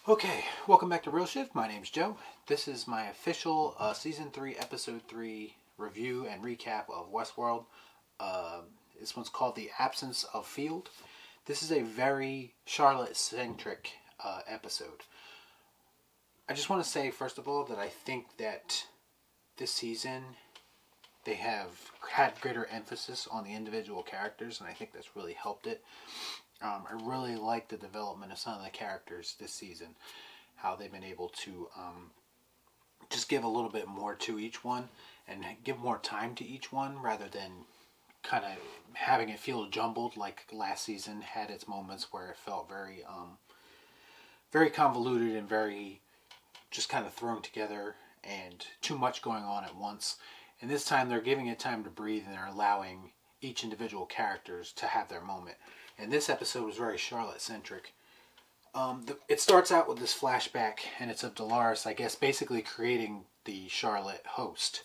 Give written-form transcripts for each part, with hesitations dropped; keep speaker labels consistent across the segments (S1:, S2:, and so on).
S1: Okay, welcome back to Real Shift. My name's Joe. This is my official Season 3, Episode 3 review and recap of Westworld. This one's called The Absence of Field. This is a very Charlotte-centric episode. I just want to say, first of all, that I think that this season they have had greater emphasis on the individual characters, and I think that's really helped it. I really like the development of some of the characters this season, how they've been able to just give a little bit more to each one and give more time to each one rather than kind of having it feel jumbled like last season had its moments where it felt very very convoluted and very just kind of thrown together and too much going on at once. And this time they're giving it time to breathe and they're allowing each individual characters to have their moment. And this episode was very Charlotte-centric. It starts out with this flashback, and it's of Dolores, I guess, basically creating the Charlotte host.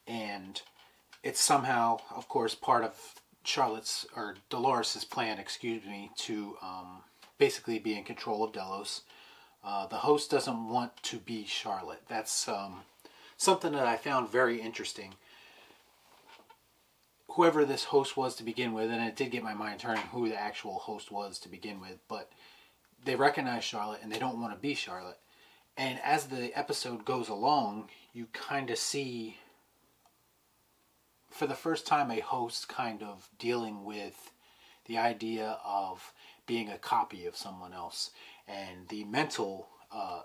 S1: And it's somehow, of course, part of Dolores' plan, to basically be in control of Delos. The host doesn't want to be Charlotte. That's something that I found very interesting. Whoever this host was to begin with, and it did get my mind turning who the actual host was to begin with, but they recognize Charlotte and they don't want to be Charlotte. And as the episode goes along, you kind of see, for the first time, a host kind of dealing with the idea of being a copy of someone else and the mental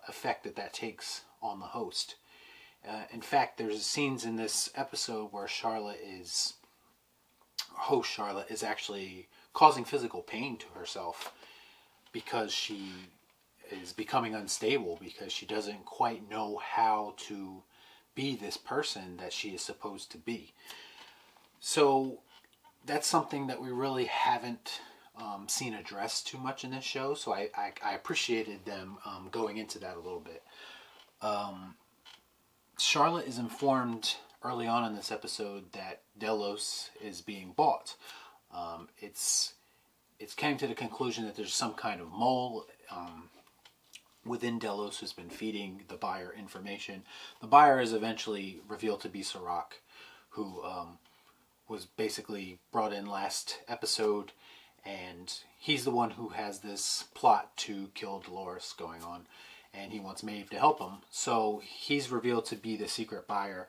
S1: effect that takes on the host. In fact, there's scenes in this episode where host Charlotte is actually causing physical pain to herself because she is becoming unstable, because she doesn't quite know how to be this person that she is supposed to be. So that's something that we really haven't seen addressed too much in this show, so I appreciated them going into that a little bit. Charlotte is informed early on in this episode that Delos is being bought. It's came to the conclusion that there's some kind of mole within Delos who's been feeding the buyer information. The buyer is eventually revealed to be Serac, who was basically brought in last episode, and he's the one who has this plot to kill Dolores going on, and he wants Maeve to help him. So he's revealed to be the secret buyer.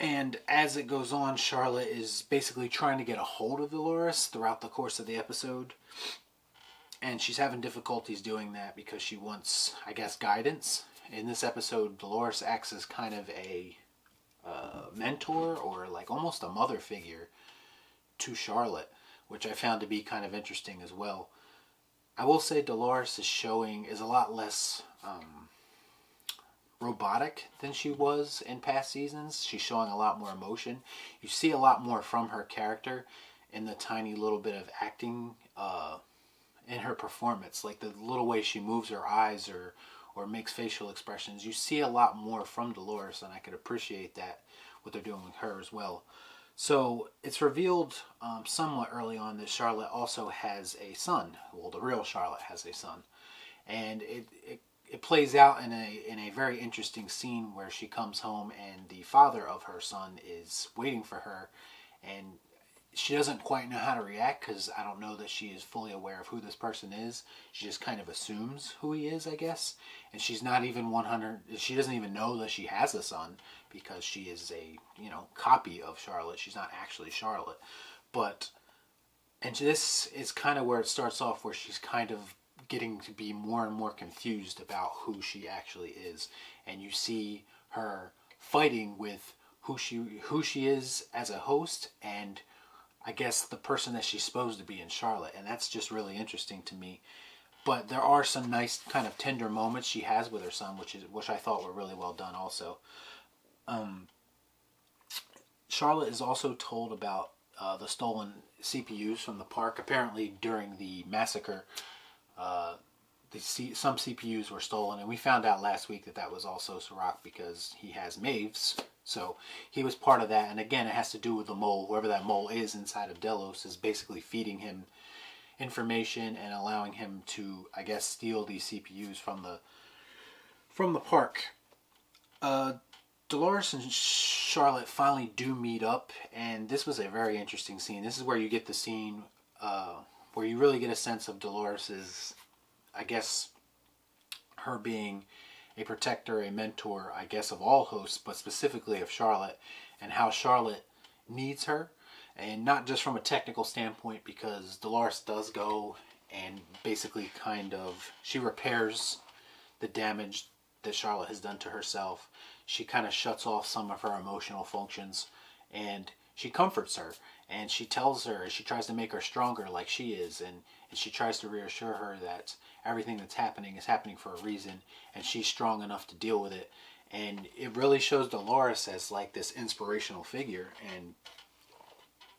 S1: And as it goes on, Charlotte is basically trying to get a hold of Dolores throughout the course of the episode. And she's having difficulties doing that because she wants, I guess, guidance. In this episode, Dolores acts as kind of a mentor or like almost a mother figure to Charlotte, which I found to be kind of interesting as well. I will say Dolores is a lot less robotic than she was in past seasons. She's showing a lot more emotion. You see a lot more from her character in the tiny little bit of acting in her performance, like the little way she moves her eyes or makes facial expressions. You see a lot more from Dolores, and I could appreciate that, what they're doing with her as well. So it's revealed somewhat early on that Charlotte also has a son. Well, the real Charlotte has a son, and it plays out in a very interesting scene where she comes home and the father of her son is waiting for her, and she doesn't quite know how to react because I don't know that she is fully aware of who this person is. She just kind of assumes who he is, I guess, and she's not even 100. She doesn't even know that she has a son because she is a copy of Charlotte. She's not actually Charlotte, and this is kind of where it starts off, where she's kind of getting to be more and more confused about who she actually is, and you see her fighting with who she is as a host and I guess the person that she's supposed to be in Charlotte, and that's just really interesting to me. But there are some nice kind of tender moments she has with her son, which I thought were really well done also. Charlotte is also told about the stolen CPUs from the park. Apparently during the massacre, some CPUs were stolen, and we found out last week that was also Serac because he has Maeve's. So he was part of that, and again, it has to do with the mole. Whoever that mole is inside of Delos is basically feeding him information and allowing him to, I guess, steal these CPUs from the park. Dolores and Charlotte finally do meet up, and this was a very interesting scene. This is where you get the scene where you really get a sense of Dolores's, I guess, her being a protector, a mentor, I guess, of all hosts, but specifically of Charlotte, and how Charlotte needs her. And not just from a technical standpoint, because Dolores does go and basically she repairs the damage that Charlotte has done to herself. She kind of shuts off some of her emotional functions, and she comforts her, and she tells her, she tries to make her stronger like she is, and she tries to reassure her that everything that's happening is happening for a reason, and she's strong enough to deal with it. And it really shows Dolores as like this inspirational figure. And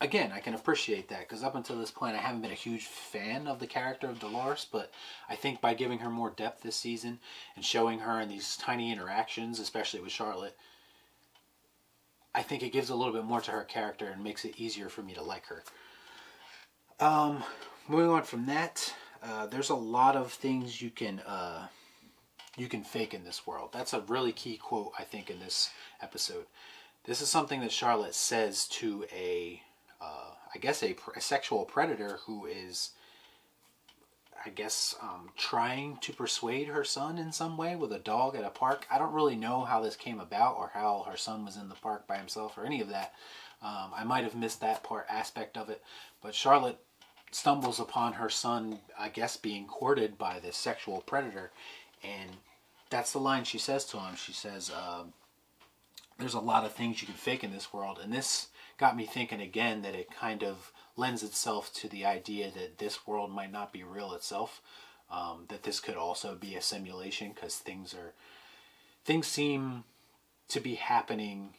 S1: again, I can appreciate that, because up until this point I haven't been a huge fan of the character of Dolores, but I think by giving her more depth this season and showing her in these tiny interactions, especially with Charlotte, I think it gives a little bit more to her character and makes it easier for me to like her. Moving on from that, there's a lot of things you can fake in this world. That's a really key quote, I think, in this episode. This is something that Charlotte says to a sexual predator who is, I guess, trying to persuade her son in some way with a dog at a park. I don't really know how this came about, or how her son was in the park by himself, or any of that. I might have missed that aspect of it. But Charlotte stumbles upon her son, I guess, being courted by this sexual predator. And that's the line she says to him. She says, there's a lot of things you can fake in this world. And this got me thinking again that it kind of lends itself to the idea that this world might not be real itself. That this could also be a simulation, because things seem to be happening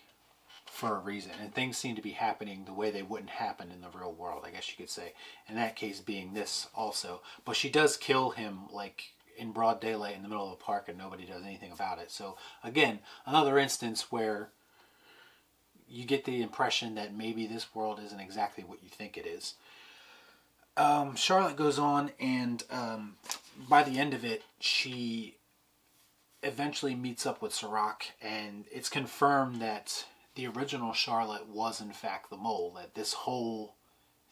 S1: for a reason, and things seem to be happening the way they wouldn't happen in the real world, I guess you could say. In that case being this also. But she does kill him like in broad daylight in the middle of the park, and nobody does anything about it. So again, another instance where you get the impression that maybe this world isn't exactly what you think it is. Charlotte goes on, and by the end of it, she eventually meets up with Serac, and it's confirmed that the original Charlotte was in fact the mole, that this whole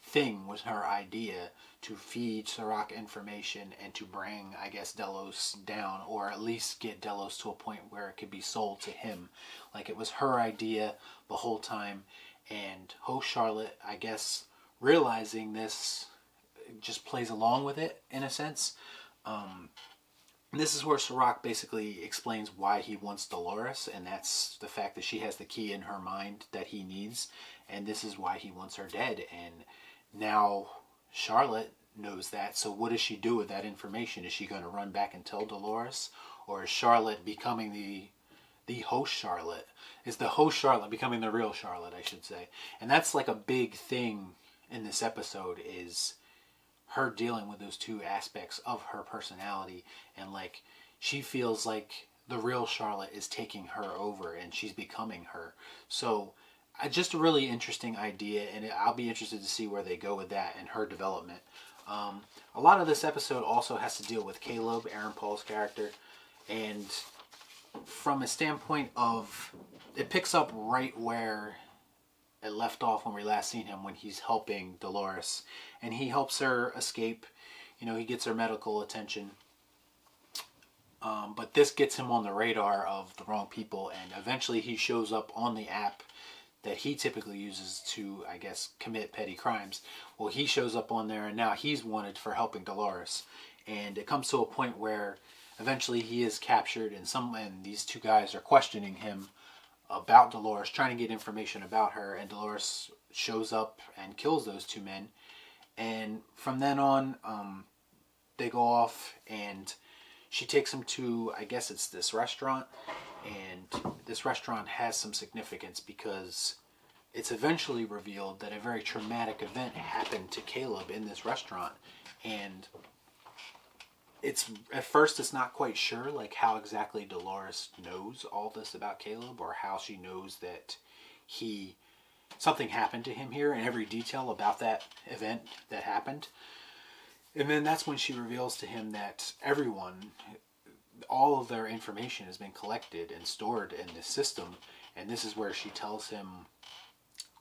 S1: thing was her idea to feed Serac information and to bring, I guess, Delos down, or at least get Delos to a point where it could be sold to him. Like it was her idea the whole time, and host Charlotte, I guess, realizing this, just plays along with it in a sense. This is where Serac basically explains why he wants Dolores, and that's the fact that she has the key in her mind that he needs, and this is why he wants her dead. And now Charlotte knows that, so what does she do with that information? Is she going to run back and tell Dolores? Or is Charlotte becoming the host Charlotte? Is the host Charlotte becoming the real Charlotte, I should say? And that's like a big thing in this episode, is her dealing with those two aspects of her personality, and like she feels like the real Charlotte is taking her over and she's becoming her. So just a really interesting idea, and I'll be interested to see where they go with that and her development. A lot of this episode also has to deal with Caleb, Aaron Paul's character, and from a standpoint of, it picks up right where it left off when we last seen him, when he's helping Dolores, and he helps her escape. You know, he gets her medical attention, but this gets him on the radar of the wrong people, and eventually he shows up on the app that he typically uses to, I guess, commit petty crimes. Well, he shows up on there, and now he's wanted for helping Dolores, and it comes to a point where eventually he is captured, and these two guys are questioning him about Dolores, trying to get information about her, and Dolores shows up and kills those two men. And from then on, they go off, and she takes him to, I guess it's this restaurant, and this restaurant has some significance because it's eventually revealed that a very traumatic event happened to Caleb in this restaurant. And it's, at first it's not quite sure like how exactly Dolores knows all this about Caleb, or how she knows that something happened to him here, and every detail about that event that happened. And then that's when she reveals to him that all of their information has been collected and stored in this system. And this is where she tells him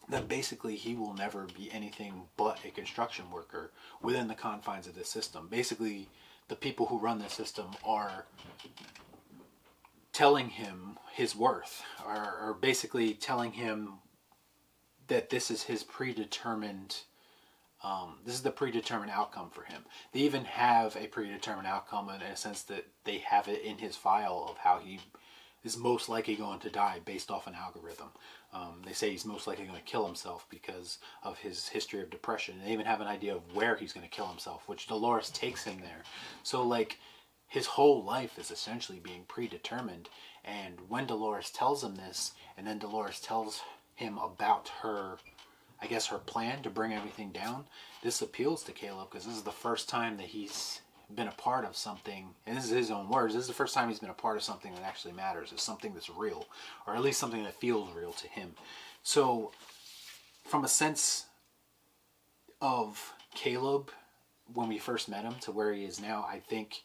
S1: that basically he will never be anything but a construction worker within the confines of this system. Basically, the people who run this system are telling him his worth, or basically telling him that this is his predetermined, this is the predetermined outcome for him. They even have a predetermined outcome in a sense that they have it in his file of how he is most likely going to die based off an algorithm. They say he's most likely going to kill himself because of his history of depression. They even have an idea of where he's going to kill himself, which Dolores takes him there. So like his whole life is essentially being predetermined. And when Dolores tells him this, and then Dolores tells him about her, I guess her plan to bring everything down, this appeals to Caleb because this is the first time that he's been a part of something, and this is his own words, this is the first time he's been a part of something that actually matters. It's something that's real, or at least something that feels real to him. So from a sense of Caleb when we first met him to where he is now, I think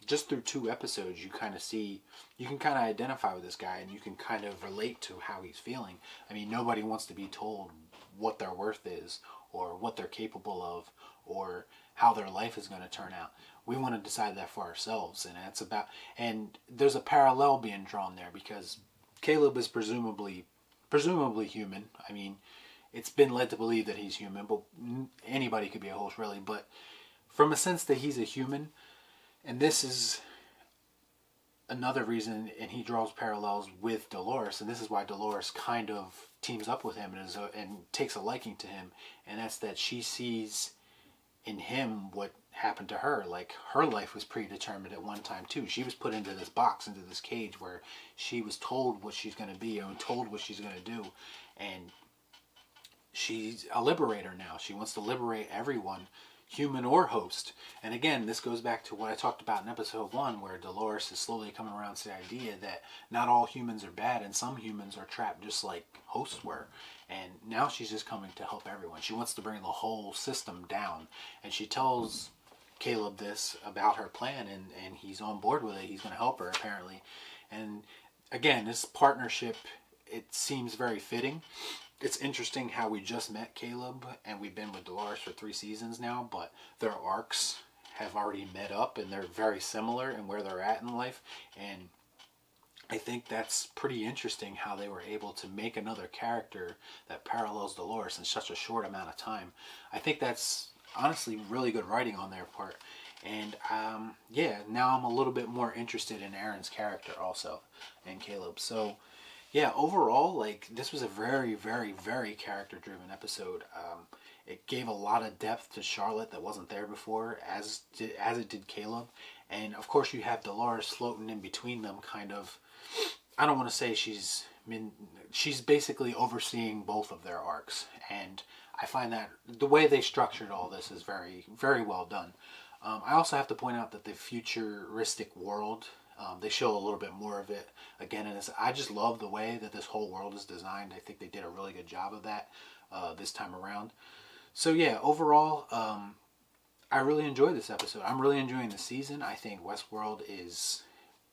S1: just through 2 episodes you kind of see, you can kind of identify with this guy and you can kind of relate to how he's feeling. I mean, nobody wants to be told what their worth is or what they're capable of or how their life is going to turn out. We want to decide that for ourselves, and there's a parallel being drawn there because Caleb is presumably human. I mean, it's been led to believe that he's human, but anybody could be a host really. But from a sense that he's a human, and this is another reason, and he draws parallels with Dolores, and this is why Dolores kind of teams up with him and takes a liking to him, and that's that she sees in him what happened to her. Like, her life was predetermined at one time too. She was put into this box, into this cage where she was told what she's going to be and told what she's going to do, and she's a liberator now. She wants to liberate everyone, human or host. And again, this goes back to what I talked about in episode 1, where Dolores is slowly coming around to the idea that not all humans are bad and some humans are trapped just like hosts were. And now she's just coming to help everyone. She wants to bring the whole system down. And she tells Caleb this about her plan, and he's on board with it. He's going to help her, apparently. And again, this partnership, it seems very fitting. It's interesting how we just met Caleb, and we've been with Dolores for 3 seasons now, but their arcs have already met up, and they're very similar in where they're at in life. And I think that's pretty interesting how they were able to make another character that parallels Dolores in such a short amount of time. I think that's honestly really good writing on their part. And yeah, now I'm a little bit more interested in Aaron's character also, and Caleb. So yeah, overall, like, this was a very, very, very character-driven episode. It gave a lot of depth to Charlotte that wasn't there before, as it did Caleb. And of course, you have Dolores floating in between them, kind of. I don't want to say she's basically overseeing both of their arcs, and I find that the way they structured all this is very, very well done. I also have to point out that the futuristic world, they show a little bit more of it again in this. I just love the way that this whole world is designed. I think they did a really good job of that this time around. So yeah, overall, I really enjoyed this episode. I'm really enjoying the season. I think Westworld is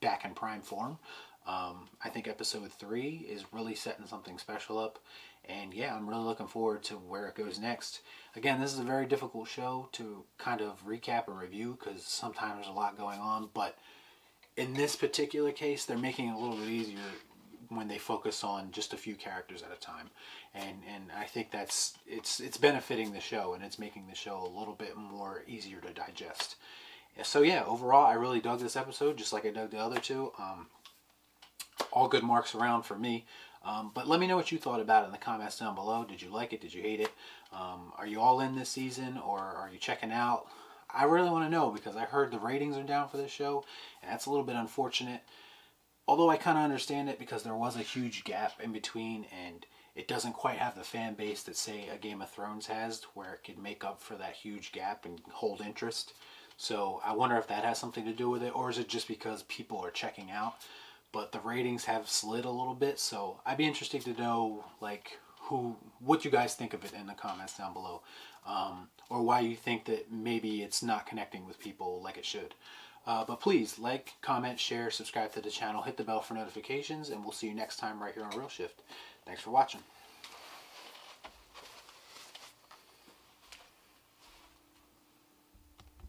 S1: back in prime form. I think episode 3 is really setting something special up. And yeah, I'm really looking forward to where it goes next. Again, this is a very difficult show to kind of recap and review because sometimes there's a lot going on. But in this particular case, they're making it a little bit easier when they focus on just a few characters at a time. And I think that's it's benefiting the show, and it's making the show a little bit more easier to digest. So yeah, overall, I really dug this episode, just like I dug the other 2. All good marks around for me. But let me know what you thought about it in the comments down below. Did you like it? Did you hate it? Are you all in this season, or are you checking out? I really want to know, because I heard the ratings are down for this show, and that's a little bit unfortunate. Although I kind of understand it, because there was a huge gap in between, and it doesn't quite have the fan base that, say, a Game of Thrones has, where it could make up for that huge gap and hold interest. So I wonder if that has something to do with it, or is it just because people are checking out? But the ratings have slid a little bit, so I'd be interested to know, like, what you guys think of it in the comments down below, or why you think that maybe it's not connecting with people like it should. But please like, comment, share, subscribe to the channel, hit the bell for notifications, and we'll see you next time right here on Real Shift. Thanks for watching.